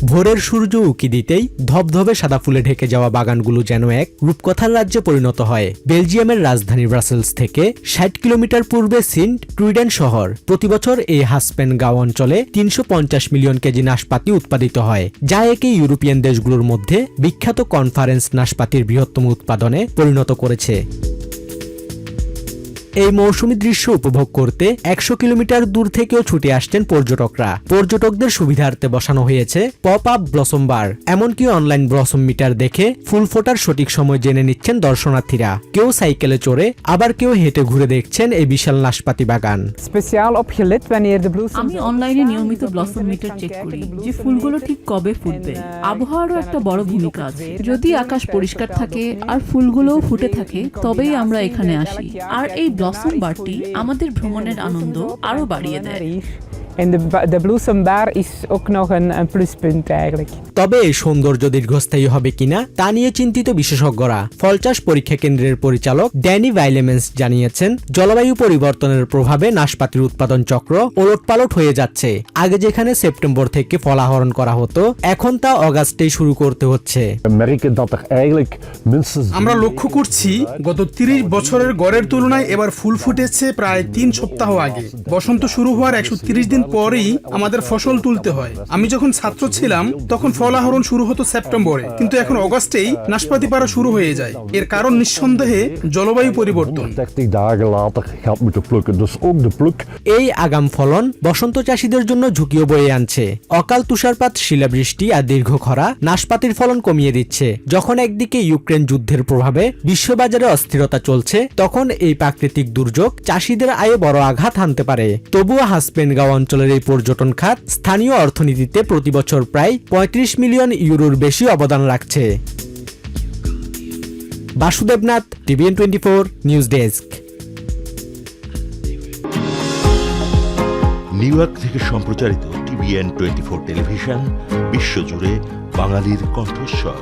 ভোরের সূর্য উঁকি দিতেই ধবধবে সাদা ফুলে ঢেকে যাওয়া বাগানগুলো যেন এক রূপকথার রাজ্যে পরিণত হয়। বেলজিয়ামের রাজধানী ব্রাসেলস থেকে ৬০ কিলোমিটার পূর্বে সিন্ট ট্রুইডেন শহর। প্রতিবছর এই হাসপেন গাঁও অঞ্চলে ৩৫০ মিলিয়ন কেজি নাশপাতি উৎপাদিত হয়, যা একে ইউরোপিয়ান দেশগুলোর মধ্যে বিখ্যাত কনফারেন্স নাশপাতির বৃহত্তম উৎপাদনে পরিণত করেছে। এই মৌসুমী দৃশ্য উপভোগ করতে ১০০ কিলোমিটার দূর থেকেও ছুটে আসছেন পর্যটকরা। পর্যটকদের সুবিধার্থে বসানো হয়েছে পপ আপ ব্লসম বার। এমনকি অনলাইন ব্লসম মিটার দেখে ফুল ফোটার সঠিক সময় জেনে নিচ্ছেন দর্শনার্থীরা। কেউ সাইকেলে চড়ে, আবার কেউ হেঁটে ঘুরে দেখছেন এই বিশাল নাশপাতি বাগান। আমি অনলাইনে নিয়মিত ব্লসম মিটার চেক করি যে ফুলগুলো ঠিক কবে ফুটবে। আবহাওয়ারও একটা বড় ভূমিকা আছে। যদি আকাশ পরিষ্কার থাকে আর ফুলগুলোও ফুটে থাকে, তবেই আমরা এখানে আসি। আর এই ব্লসম বারটি আমাদের ভ্রমণের আনন্দ আরো বাড়িয়ে দেয়। En de bloesembaar is ook nog een pluspunt eigenlijk. তবে এই সৌন্দর্য দীর্ঘস্থায়ী হবে কিনা তা নিয়ে চিন্তিত বিশেষজ্ঞরা। ফল চাষ পরীক্ষা কেন্দ্রের পরিচালক ড্যানি ভাইলেমেন্স জানিয়েছেন, জলবায়ু পরিবর্তনের প্রভাবে নাশপাতির উৎপাদন চক্র ওলটপালট হয়ে যাচ্ছে। আগে যেখানে সেপ্টেম্বর থেকে ফল আহরণ করা হতো, এখন তা অগাস্টেই শুরু করতে হচ্ছে। আমরা লক্ষ্য করছি গত ৩০ বছরের গড়ের তুলনায় এবার ফুল ফুটেছে প্রায় ৩ সপ্তাহ আগে। বসন্ত শুরু হওয়ার ১৩০ দিন পরেই আমাদের ফসল তুলতে হয়। আমি যখন ছাত্র ছিলাম তখন ফল আহরণ শুরু হতো সেপ্টেম্বরে, কিন্তু এখন অগাস্টেই নাশপাতি পাড়া শুরু হয়ে যায়। এর কারণ নিঃসন্দেহে জলবায়ু পরিবর্তন। এই আগাম ফলন বসন্ত চাষীদের জন্য ঝুঁকিও বয়ে আনছে। অকাল তুষারপাত, শিলাবৃষ্টি আর দীর্ঘ খরা নাশপাতির ফলন কমিয়ে দিচ্ছে। যখন একদিকে ইউক্রেন যুদ্ধের প্রভাবে বিশ্ববাজারে অস্থিরতা চলছে, তখন এই প্রাকৃতিক দুর্যোগ চাষীদের আয়ে বড় আঘাত হানতে পারে। তবুও হাসপেন গাঁও অঞ্চলের এই পর্যটন খাত স্থানীয় অর্থনীতিতে প্রতি বছর প্রায় ৩৫ মিলিয়ন ইউরোর বেশি অবদান রাখছে। Basudebnath, TVN24 news desk. New York থেকে সম্প্রচারিত TVN24 টেলিভিশন বিশ্বজুড়ে বাঙালির কণ্ঠস্বর।